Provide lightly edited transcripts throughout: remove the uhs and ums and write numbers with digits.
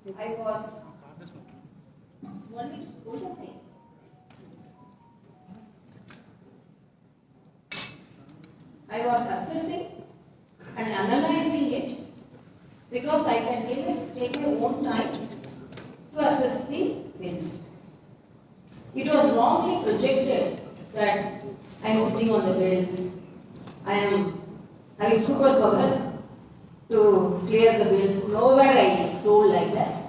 I was one minute, hold something. I was assessing and analyzing it because I can take my own time to assess the bills. It was wrongly projected that I am sitting on the bills, I am having superpower to clear the bills. Nowhere I told like that.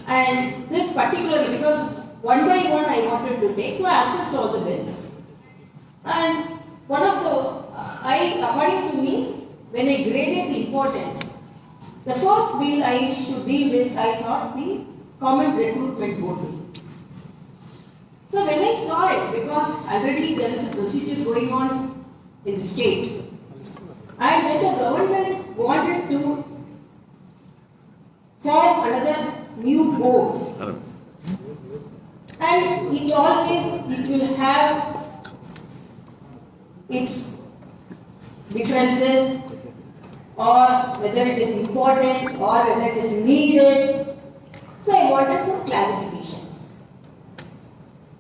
And this particularly because one by one I wanted to take, so I assessed all the bills. And one of the, according to me, when I graded the importance, the first bill I should deal with, I thought the common recruitment board bill. So when I saw it, because already there is a procedure going on in the state, and when the government wanted to form another new board, and it will have its differences, or whether it is important or whether it is needed. So I wanted some clarifications.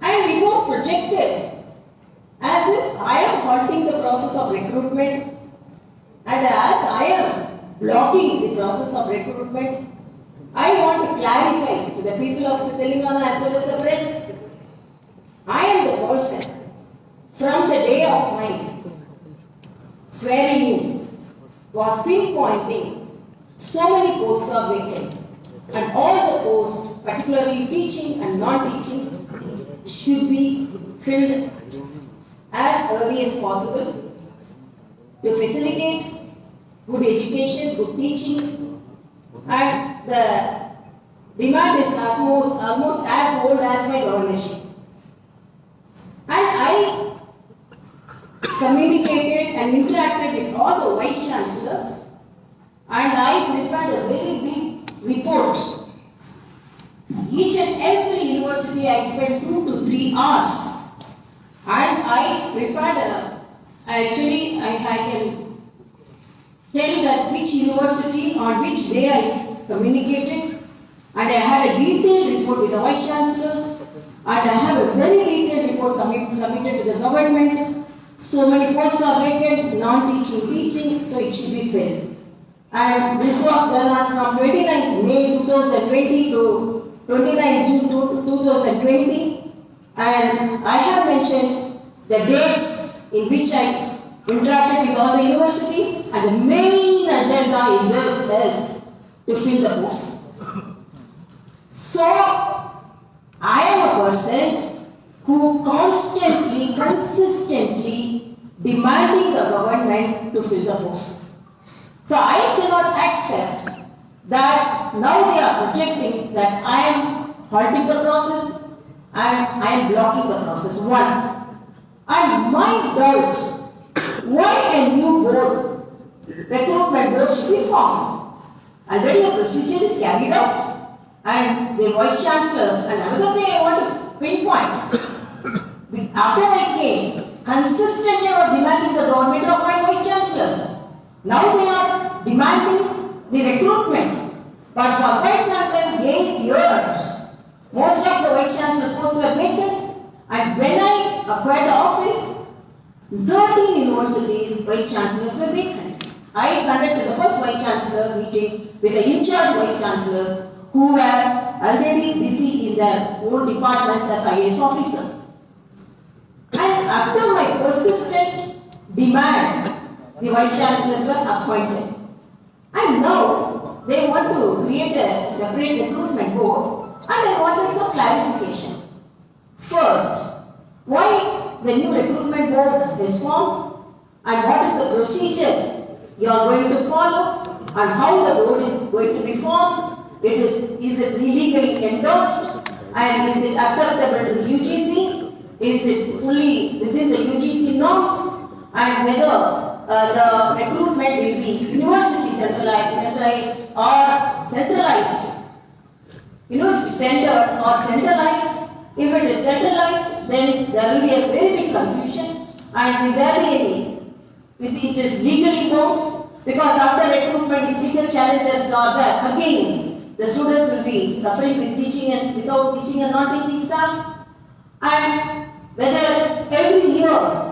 And it was projected as if I am halting the process of recruitment, and as I am blocking the process of recruitment, I want to clarify to the people of Telangana as well as the press, I am the person from the day of my swearing in was pinpointing so many posts are vacant, and all the posts, particularly teaching and non-teaching, should be filled as early as possible to facilitate good education, good teaching, and the demand is almost as old as my governorship. And I communicated and interacted with all the vice chancellors, and I prepared a very big report. Each and every university I spent 2 to 3 hours, and I prepared actually I can tell that which university on which day I communicated, and I had a detailed report with the vice chancellors, and I have a very detailed report submitted to the government. So many posts are vacant, non-teaching, teaching, so it should be filled. And this was done from 29 May 2020 to 29 June 2020. And I have mentioned the dates in which I interacted with all the universities, and the main agenda in this is to fill the posts. So, I am a person who constantly, consistently demanding the government to fill the posts. So I cannot accept that now they are projecting that I am halting the process and I am blocking the process. One. And my doubt, why a new board, recruitment board should be formed? Already a procedure is carried out, and the vice chancellors, and another thing I want to pinpoint, after I came, consistently I was demanding the government to appoint vice chancellors. Now they are demanding the recruitment, but for quite some time, 8 years, most of the vice chancellor posts were vacant, and when I acquired the office, 13 universities vice chancellors were vacant. I conducted the first vice chancellor meeting with the in-charge vice chancellors who were already busy in their own departments as IAS officers. And after my persistent demand, the vice chancellors were appointed. And now they want to create a separate recruitment board, and I wanted some clarification. First, why the new recruitment board is formed, and what is the procedure you are going to follow, and how the board is going to be formed. Is it legally endorsed, and is it acceptable to the UGC? Is it fully within the UGC norms, and whether the recruitment will be university centralized or centralized, university centered or centralized. If it is centralized, then there will be a very big confusion, and will there be any, if it is legally bound, because after recruitment, if bigger challenges are there, again, the students will be suffering with teaching and without teaching and non-teaching staff. And whether every year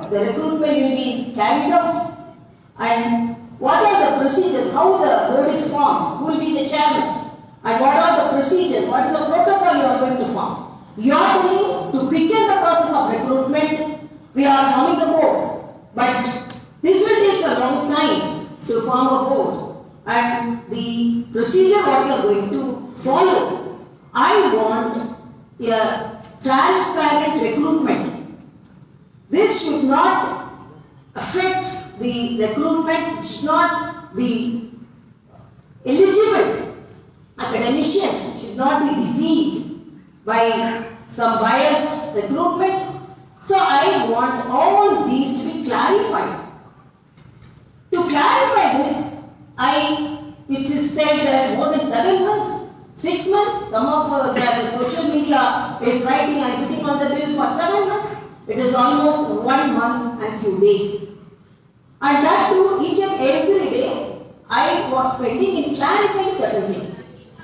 the recruitment will be carried out, and what are the procedures, how the board is formed, who will be the chairman, and what are the procedures, what is the protocol you are going to form. You are going to quicken the process of recruitment. We are forming the board, but this will take a long time to form a board, and the procedure what you are going to follow. I want a transparent recruitment. This should not affect the recruitment, it should not be eligible. Academicians should not be deceived by some biased recruitment. So I want all these to be clarified. To clarify this, it is said that more than 7 months, 6 months, some of the social media is writing and sitting on the bills for 7 months. It is almost 1 month and few days. And that too, each and every day, I was spending in clarifying certain things.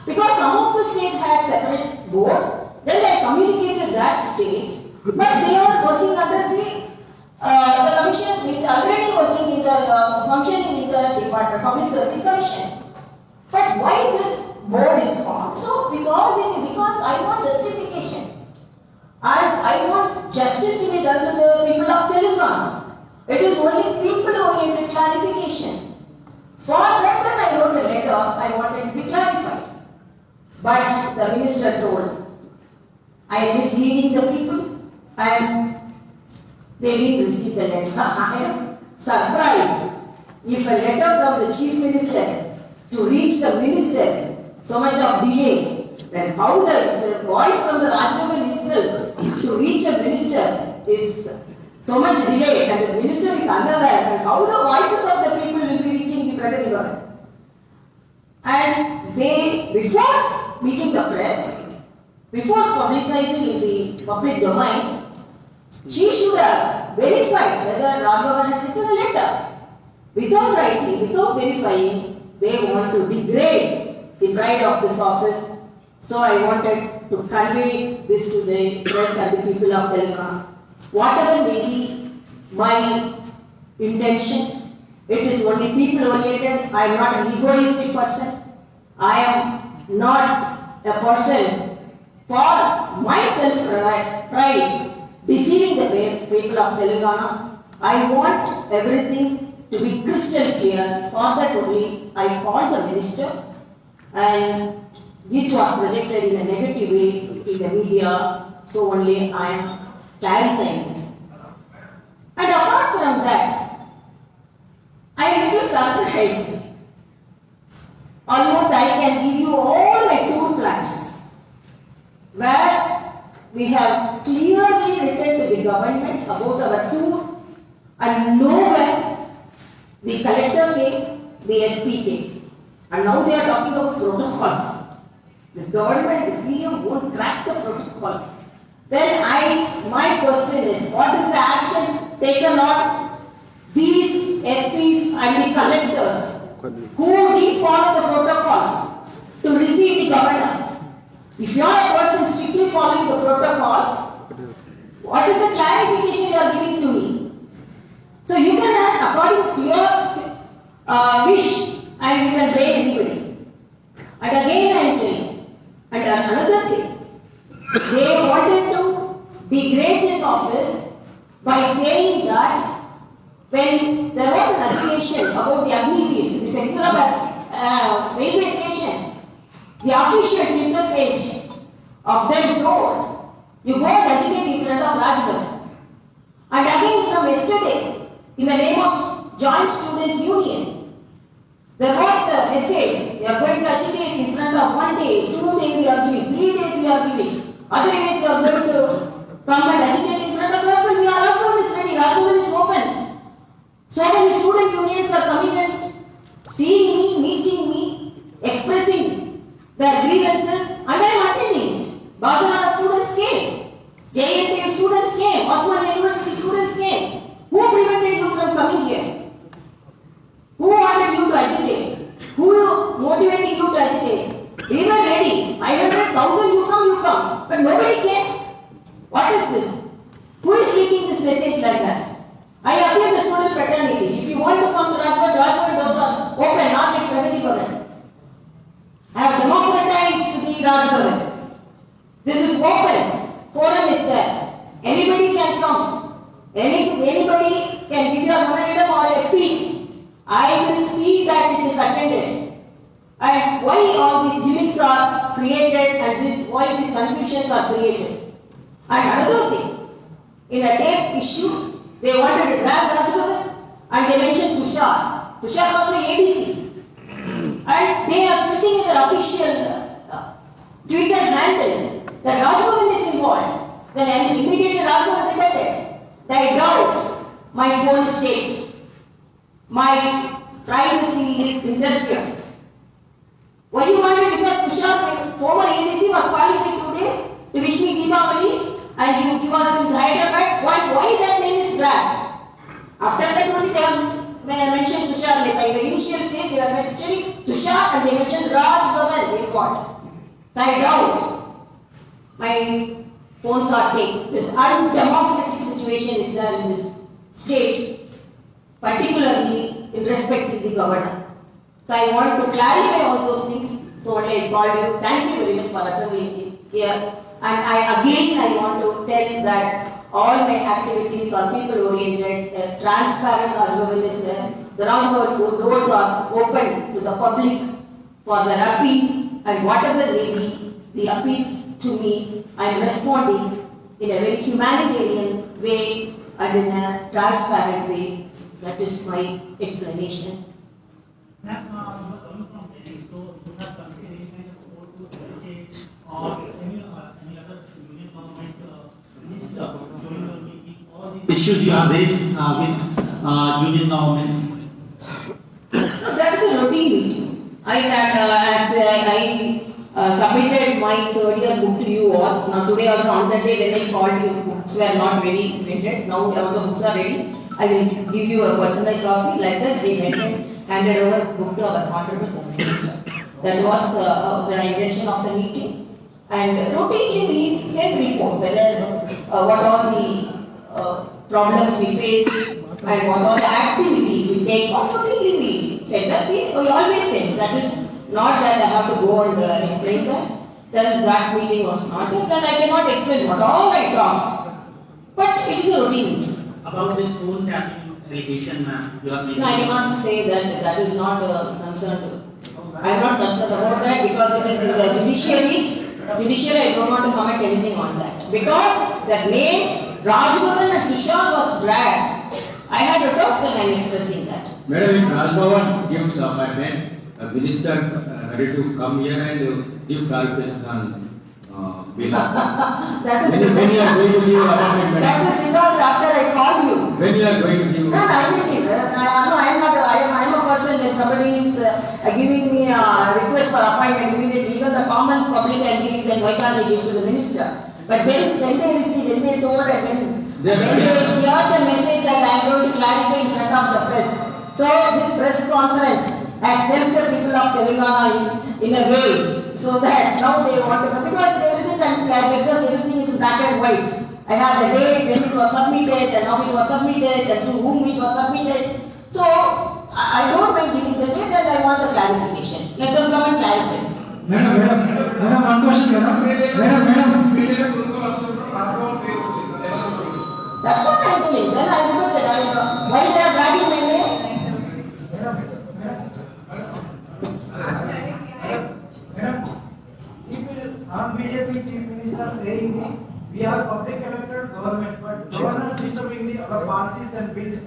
Because some of the states had separate board, then I communicated that states, but they are working under the commission which already working in the functioning in the department, public service commission. But why this board is formed? So with all this, because I want justification. And I want justice to be done to the people of Telangana. It is only people-oriented clarification. For that, then I wrote a letter, I wanted to be clarified. But the minister told, I am misleading the people and they didn't receive the letter. I am surprised. If a letter from the chief minister to reach the minister, so much of delay, then how the voice from the Rajbhavan itself to reach a minister is so much delayed, and the minister is unaware, and how the voices of the people will be reaching the federal government. And they, before meeting the press, before publicizing in the public domain, she should have verified whether Rajbhavan had written a letter. Without writing, without verifying, they want to degrade the pride of this office. So I wanted to convey this to the press and the people of Telangana. Whatever may be my intention, it is only people-oriented. I am not an egoistic person. I am not a person for my self-pride deceiving the people of Telangana. I want everything to be crystal clear. For that only I called the minister, and it was projected in a negative way in the media. So only I am clarifying this. And apart from that, I am a little surprised. Almost I can give you all my tour plans, where we have clearly written to the government about our tour, and nowhere the collector came, the SP came. And now they are talking about protocols. This government, this CM won't crack the protocol. Then my question is, what is the action taken on these SPs and the collectors who did follow the protocol to receive the governor? If you are a person strictly following the protocol, what is the clarification you are giving to me? So you can act according to your wish, and you can blame anybody. And again I am telling, and another thing, they wanted to degrade this office by saying that when there was an allegation about the Agniveer, the Sector railway station, the official Twitter page of them told, you go and agitate in front of Rajbhavan. And again from yesterday, in the name of Joint Students Union, there was a message, we are going to agitate in front of 1 day, 2 days we are giving, 3 days we are giving, other days we are going to come and agitate in front of Rajbhavan. We are Rajbhavan is ready, Rajbhavan is open. So many student unions are coming and seeing me, meeting me, expressing their grievances, and I am attending it. Basana students came, JNTU students came, Osmania University students came. Who prevented you from coming here? Who wanted you to ready, you to agitate. We were ready. 500,000 you come. But nobody came. What is this? Who is leaking this message like that? I appeal the student fraternity. If you want to come to Rajbhavan doors are open, not like Pragati Bhavan. I have democratized the Rajbhavan. This is open. Forum is there. Anybody can come. Anybody can give your memorandum or a plea. I will see that it is attended. And why all these gimmicks are created and why these confusions are created. And another thing, in a tape issue, they wanted to drag Rajbhavan and they mentioned Tushar. Tushar was my ABC. And they are putting in their official Twitter handle that Rajbhavan is involved. Then immediately Rajbhavan related. I doubt my phone is taken. My privacy is interfered. What do you want it? Because Tushar, former ABC, was calling me 2 days to wish me Deepavali and he was in Hyderabad. Why that name is dragged? After that only when I mentioned Tushar, like in the initial case, they were mentioning Tushar and they mentioned Rajbhavan, very important. So I doubt my phones are taken. This undemocratic situation is there in this state, particularly in respect to the governor. So I want to clarify all those things. So only I called you. Thank you very much for assembling here. And I want to tell that all my activities are people-oriented, transparent Rajbhavan is there. The Rajbhavan doors are open to the public for their appeal, and whatever may be the appeal to me, I am responding in a very humanitarian way and in a transparent way. That is my explanation. Ma'am, you are coming from Delhi, so you have committed any kind of support to LK or any other union government minister during your meeting? All these issues you have raised with union government? No, that is a routine meeting. I submitted my third year book to you all. Now today also on that day when I called you, books were not ready printed. Now all the books are ready. I will give you a personal copy. Like that they handed over book to our honorable Home Minister. That was the intention of the meeting. And routinely we send report whether what all the problems we face and what all the activities we take. Routinely we send that. We always send. That is not that I have to go and explain that. Then that meeting was not there. Then I cannot explain what all I talked. But it is a routine meeting. About this phone tapping allegation, ma'am, you are making. No, I cannot say that. That is not concerned. I am not concerned about that because it is in the judiciary. Judiciary, I don't want to comment anything on that. Because that name, Rajbhavan and Tushar was dragged. I had a doubt when I am expressing that. Madam, if Rajbhavan gives my man, a minister ready to come here and give clarifications on bill. That is when you are going to give appointment, that is because after I called you. When you are going to give? No, I will give. I am a person when somebody is giving me a request for appointment, immediately even the common public I am giving, then why can't I give to the minister? But when they received, when they told and when they heard the message that I am going to clarify in front of the press. So this press conference has helped the people of Telangana in a way, so that now they want to come because everything can clarify because everything is black and white. I had the date when it was submitted and how it was submitted and to whom it was submitted. So I don't mind giving the date and I want the clarification. Let them come and clarify. Madam, one question, madam. That's what I am telling. Then I remember that why they are dragging my name? Madam, BJP Chief Minister saying we are public elected government, but governor disturbing the other policies and bills.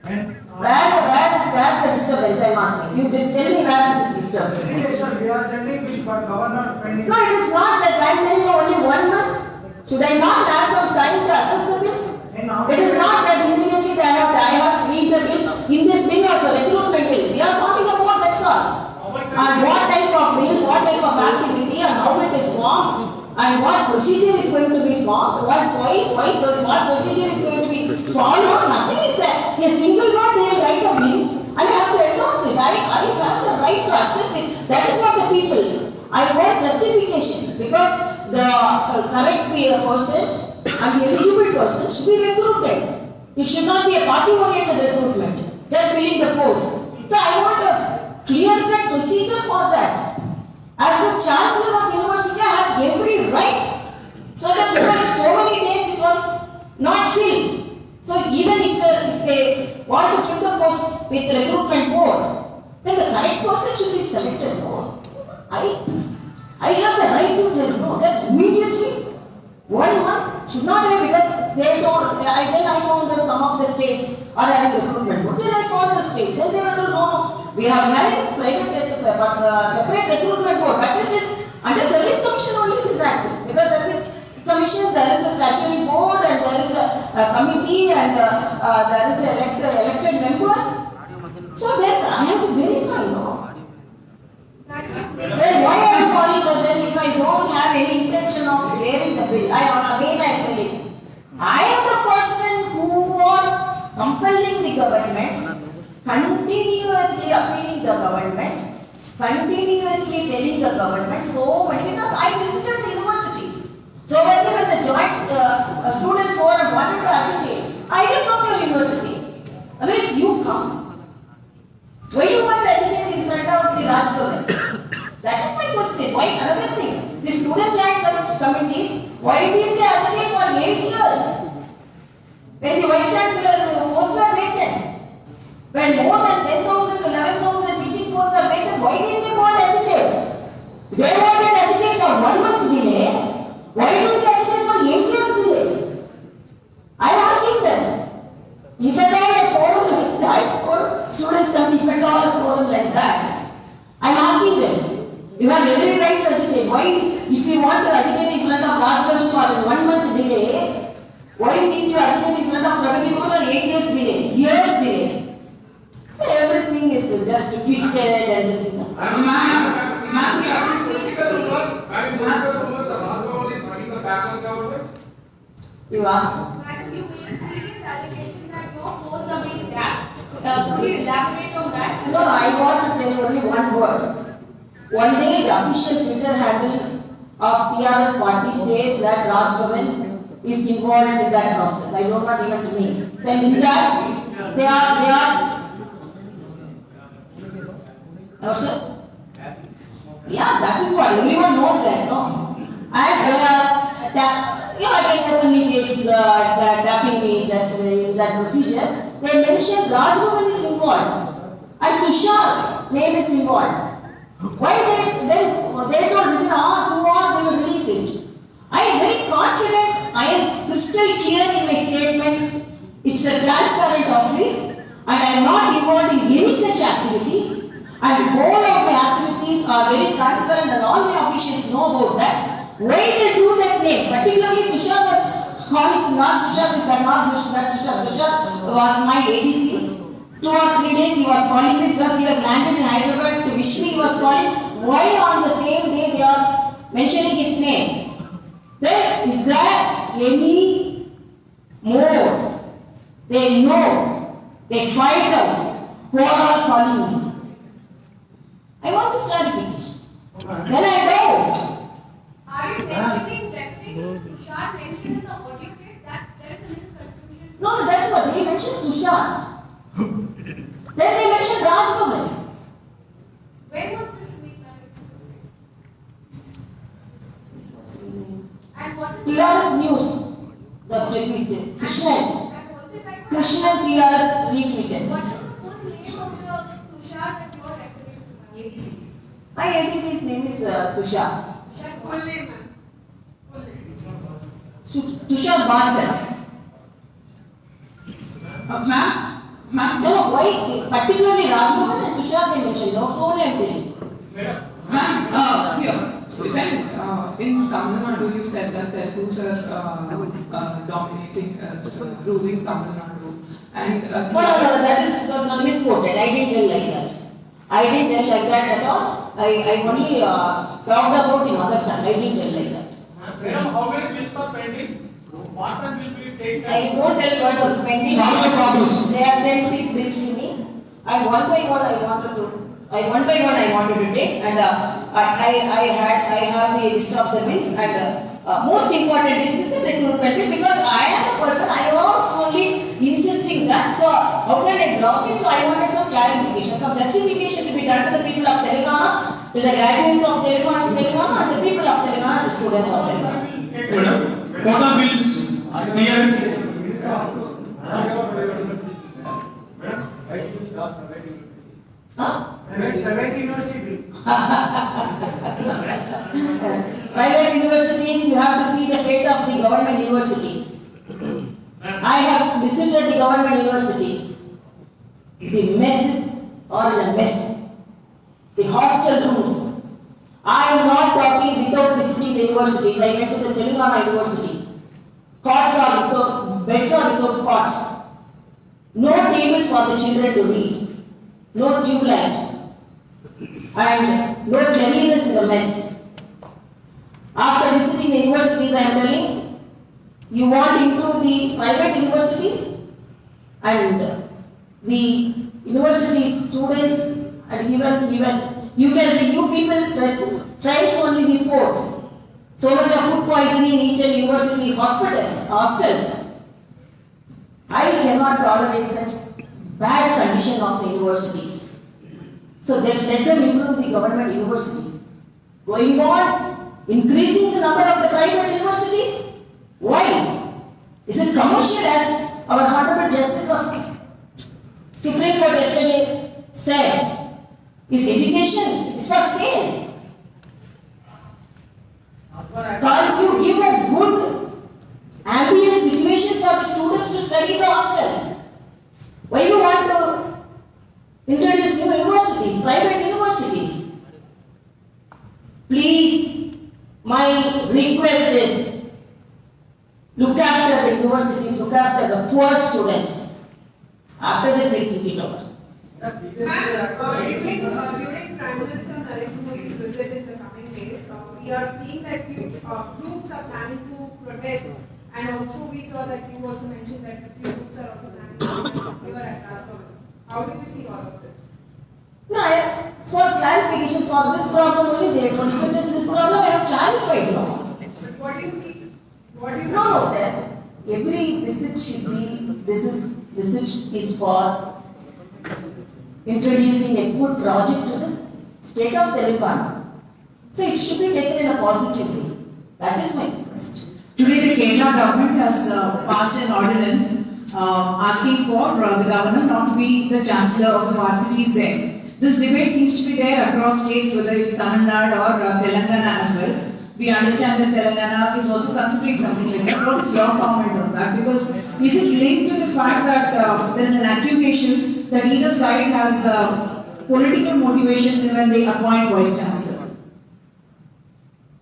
And Where the disturbance I am asking. You just tell me where it is disturbance. we are sending bills, but governor pending. No, it is not that I am telling you only 1 month. Should I not have some time to assess the bills? It is not that immediately I have to read the bill. In this bill also, recruitment bill, we are talking about that's all. And what type of bill, what type of activity and how it is formed and what procedure is going to be formed, what procedure is going to be followed, nothing is there. A single word they will write a bill I have to endorse it. I have the right to assess it. That is what the people. I want justification because the correct persons and the eligible persons should be recruited. It should not be a party-oriented recruitment, just filling the post. So I want a clear-cut procedure for that. As a chancellor of university, I have every right. So that because so many days it was not filled. So even if they want to fill the post with recruitment board, then the correct person should be selected. No, I have the right to tell no that immediately 1 month should not have because they told. Then I found that some of the states are having recruitment board. Then I called the state. Then they were told no, we have having separate recruitment board, but it is under service commission only it is active because every commission there is a statutory board and there is a committee and there is elected members. So then I have to verify, no? Then why I am calling that then if I don't have any intention of clearing the bill? I am telling. I am the person who was compelling the government, continuously appealing the government, continuously telling the government so many because I visited the universities. So when the joint students forum wanted to agitate, I didn't come to your university. Unless you come. Why you want to agitate in front of the Raj government? That is my question. Why another thing? The student joint committee, why did they agitate for 8 years? When the vice chancellor posts were vacant. When more than 10,000, 11,000 teaching posts are vacant, why did they want to agitate? They wanted to agitate for 1 month delay. Why did they agitate for 8 years delay? I am asking them. If at all a forum like that, or students come, if at all a forum like that, I am asking them. You have every right to agitate. Why, if you want to agitate in front of Rajbhavan for 1 month delay, why did you agitate in front of Pragati Bhavan for 8 years delay? Years delay. So everything is just twisted and this thing. You ask. Madam, you made a serious allegation that your posts are being tapped. Could you elaborate on that? No, I want to tell you only one word. One day the official Twitter handle of TRS party says that Raj Bhavan is involved in that process. I don't want even to name. Then in that, they are. What's that? Yeah, that is what everyone knows that, no? And they are, I can openly take the tapping in that procedure. They mentioned Raj Bhavan is involved and Tushar name is involved. Why they told within 2 hours they will release it. I am very confident, I am crystal clear in my statement. It's a transparent office and I am not involved in any such activities. And all of my activities are very transparent and all my officials know about that. Why they do that name? Particularly Tushar was calling, not Tushar, Tushar was my ADC. 2 or 3 days he was calling me because he was landed in Hyderabad to wish me, he was calling. Why on the same day they are mentioning his name? Is there any more? They know, they find out who are all calling me. I want this clarification. Then I go. Are you mentioning referring to Tushar mentioned in the audio case that there is a misconfusion? No, that is what they mentioned Tushar. Then they mentioned Raj Bhavan. When was this tweet made? And what is TRS News. The retweeted. Krishnan. Krishnan TRS retweeted. What is the full name of the Tushar that you are referring to? ADC. My ADC's name is Tushar. Tushar, full name, ma'am. Full name. Tushar Basan. Ma'am? No, why? Particularly Raj Bhavan and Tushar they mentioned. No, only I'm telling. Ma'am, here. So then, in Tamil Nadu, you said that the Hindus are dominating, ruling Tamil Nadu. And No, that is misquoted. I didn't tell like that. I didn't tell like that at all. I only talked about in other side. I didn't tell like that. Madam, how many bills are pending? What time will be taken? I don't tell what are pending. Solve the problems. They have sent 6 bills to me. And one by one I wanted to take, and I have the list of the bills, and most important is the recruitment bill, because I am a person, I was only insisting that, so how can I block it? So I wanted some clarification, some justification to be done to the people of Telangana, to the graduates of Telangana, and the people of Telangana, and the students of Telangana. Madam, quota bills, clearance. Huh? Private university. Private universities, you have to see the fate of the government universities. I have visited the government universities. The messes are the mess. The hostel rooms. I am not talking without visiting the universities. I went to the Telangana University. Cots are without, beds are without cots. No tables for the children to read. No tube light. And no cleanliness in the mess. After visiting the universities, I am telling, you want to improve the private universities, and the university students, and even you can see, you people tribes only report so much of food poisoning in each and university hostels. I cannot tolerate such bad condition of the universities. So then let them improve the government universities. Going on, increasing the number of the private universities? Why? Is it commercial, as our Honorable Justice of Supreme Court yesterday said? Is education is for sale? Can't you give a good ambient situation for the students to study in the hostel? Why you want to introduce new universities, private universities? Please, my request is, look after the universities, look after the poor students. After they will think it over. During Prime Minister Narendra Modi's visit in the coming days, we are seeing that few groups are planning to protest, and also we saw that you also mentioned that a few groups are also planning to protest here at Nagpur. How do you see all of this? No, for clarification for this problem only, they told if it is this problem, I have clarified now. But what do you see? What do you No, every visit should be, visit is for introducing a good project to the state of Telangana. So it should be taken in a positive way. That is my request. Today, the Kerala government has passed an ordinance asking for the governor not to be the chancellor of the varsities there. This debate seems to be there across states, whether it's Tamil Nadu or Telangana as well. We understand that Telangana is also considering something like that. What is your comment on that? Because is it linked to the fact that there is an accusation that either side has political motivation when they appoint vice chancellors?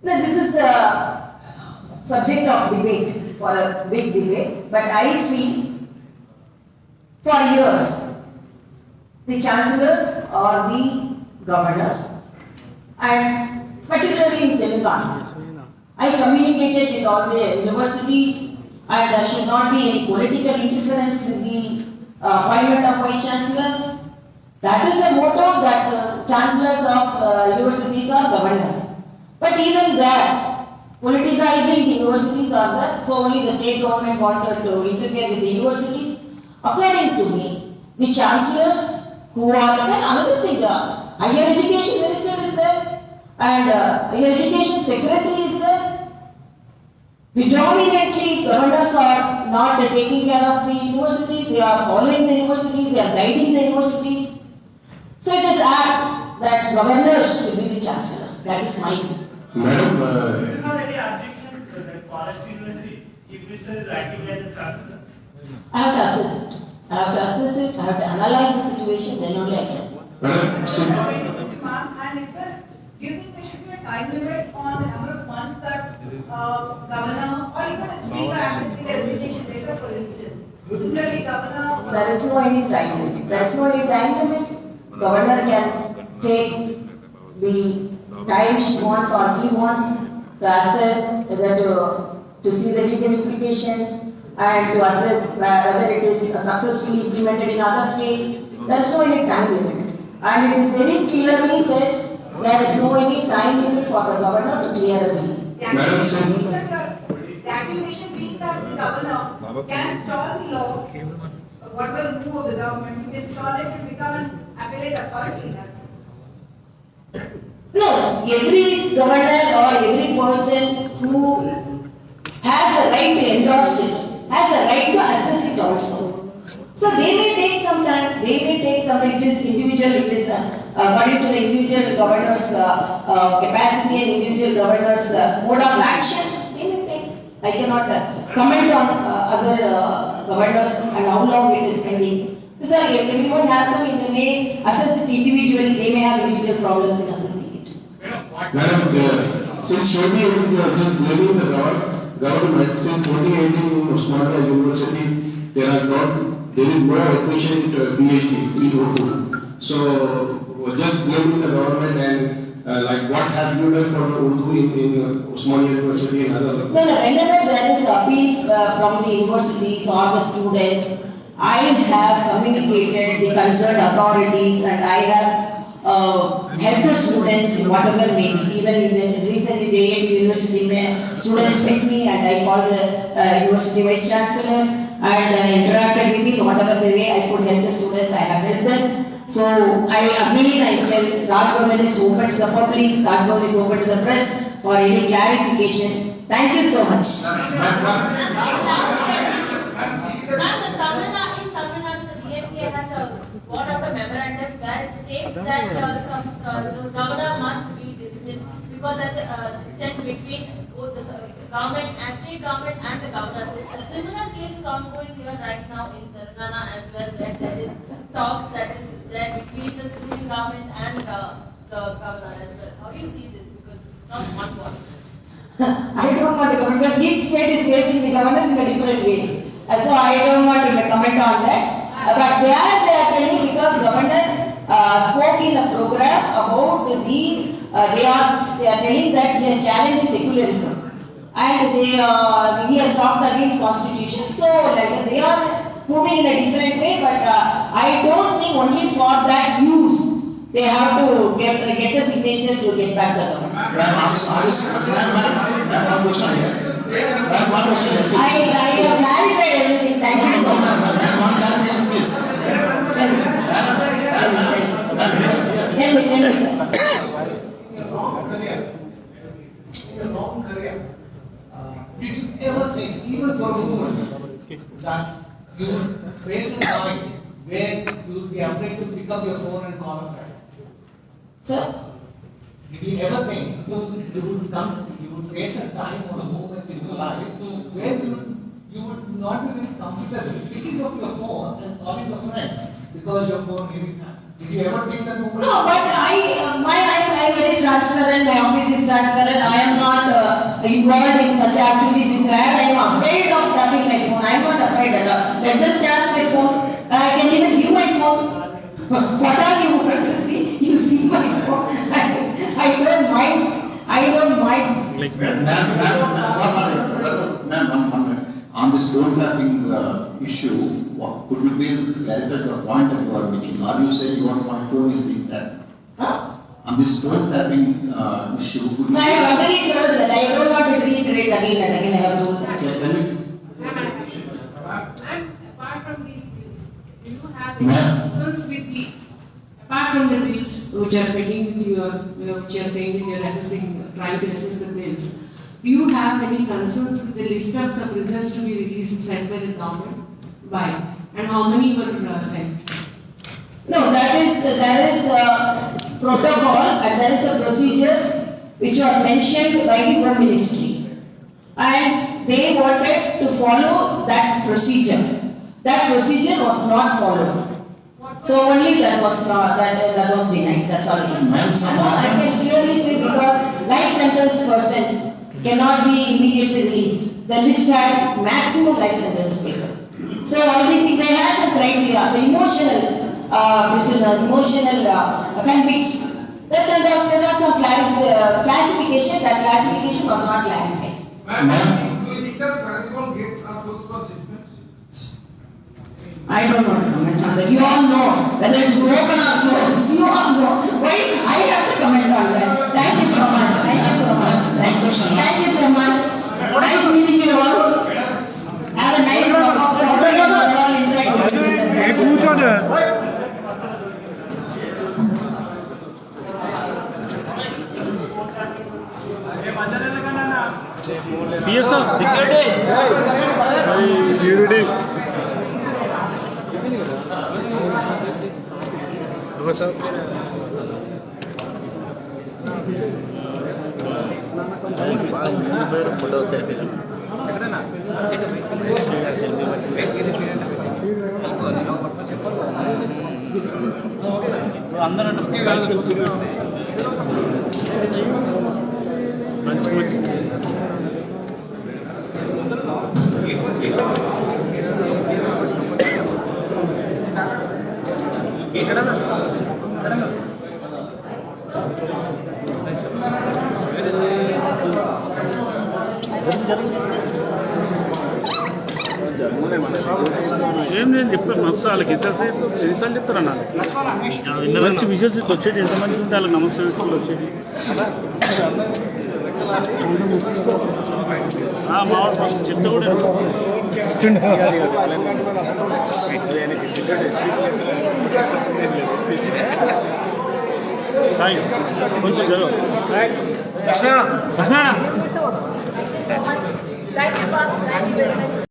No, this is a subject of debate, for a big debate, but I feel for years the chancellors or the governors, and particularly in Telangana, I communicated with all the universities, and there should not be any political interference with the appointment of vice chancellors. That is the motto that chancellors of universities are governors. But even that, politicizing the universities are there, so only the state government wanted to interfere with the universities. According to me, the chancellors who are, then another thing, higher education minister is there, and higher education secretary is there. Predominantly, governors are not taking care of the universities, they are following the universities, they are guiding the universities. So it is apt that governors should be the chancellors. That is my view. Madam, Do you have any objections to that Forest University chief minister is acting as a chancellor? I have to assess it. I have to analyze the situation, then only I can. Madam, And is there, do you think there should be a time limit on the number of months that governor or even a speaker accepting the resignation letter, for instance? Similarly, governor. There is no any time limit. There is no any time limit. Governor can take the time she wants or he wants to assess whether to see the legal implications and to assess whether it is successfully implemented in other states. There is no any time limit. And it is very clearly said there is no any time limit for the governor to clear a bill. The accusation being that the governor can stall the law, whatever the move of the government, you can stall it and become an appellate authority. No, every governor or every person who has the right to endorse it has the right to assess it also. So they may take some time, it is individual, it is according to the individual governor's capacity and individual governor's mode of action, they may take. I cannot comment on other governors and how long it is pending. So everyone has some, they may assess it individually, they may have individual problems in assessing it. Madam, since 2018 you are just blaming the government. Since 2018 in Osmania University there is no education PhD in Urdu. So just blaming the government and like what have you done for the Urdu in Osmania University and other? No, whenever there is appeal from the universities or the students, I have communicated the concerned authorities and I have help the students in whatever may be. Even in the recently JNT University, students met me and I called the University Vice Chancellor and interacted with him whatever the way I could help the students, I have helped them. So I say Raj Bhavan is open to the public, Raj Bhavan is open to the press for any clarification. Thank you so much. DSK has brought out a memorandum where it states that the governor must be dismissed because there's a distance between both the government and state government and the governor. A similar case is ongoing here right now in Telangana as well, where there is talks that is there between the state government and the governor as well. How do you see this? Because it's not one voice. I don't want to comment because each state is facing the governors in a different way. So I don't want to comment on that. But they are telling because governor spoke in a program about they are telling that he has challenged secularism and he has talked against constitution. So like they are moving in a different way. But I don't think only for that use they have to get a signature to get back the government. I have clarified everything. Thank you so much. Tell me, sir. In your long career, did you ever think, even for a moment, that you would face a time where you would be afraid to pick up your phone and call a friend? Sir? Did you ever think you would face a time or a moment in your life where you would not be very comfortable picking up your phone and calling a friend because your phone giving hand? Did you ever think that moment? No, but I am very transparent, my office is transparent, I am not involved in such activities with that. I am afraid of tapping my phone, I am not afraid at all. Let them tap my phone, I can even give my phone. What are you going to see? You see my phone. I don't mind. Ma'am, on this phone tapping issue, could you please clarify the point that you are making? Are you saying your phone is being tapped? Huh? On this phone tapping issue, could you I have already told that. I don't want to reiterate again and again. I have told that. And apart from these bills, do you have Ma'am. any concerns with the Apart from the bills which are pending with which you are saying that you are assessing, trying to assess the bills, do you have any concerns with the list of the prisoners to be released sent by the government? By and how many were sent? No, there is a protocol and there is a procedure which was mentioned by the Home Ministry, and they wanted to follow that procedure. That procedure was not followed. So only that was denied. That's all I can say. I can clearly say because life sentence person cannot be immediately released. The list had maximum life sentence people. So all these things they had some criteria. The emotional prisoners, emotional convicts. There was some classification. That classification was not clarified. Ma'am, do you think that principal gates are closed for judgments? I don't want to comment on that. You all know whether it's open or closed. You all know. Why I have to comment on that? Thank you so much. Thank you so much. Thank you so much. Nice meeting you all. Have a nice cup of coffee and all interact. Photo selfie అందరూ మంచి మంచి ఏం నేను చెప్పాను మస్తు వాళ్ళకి ఇద్దరు ఎన్నిసార్లు చెప్తారా నాకు మంచి విజువల్స్ వచ్చేది ఎంత మంది ఉంటే వాళ్ళకి నమస్తే వచ్చేది మా ఫస్ట్ చెప్తే కూడా సాయి కొంచెం జరుగు Thank you, Bob. Thank you very much.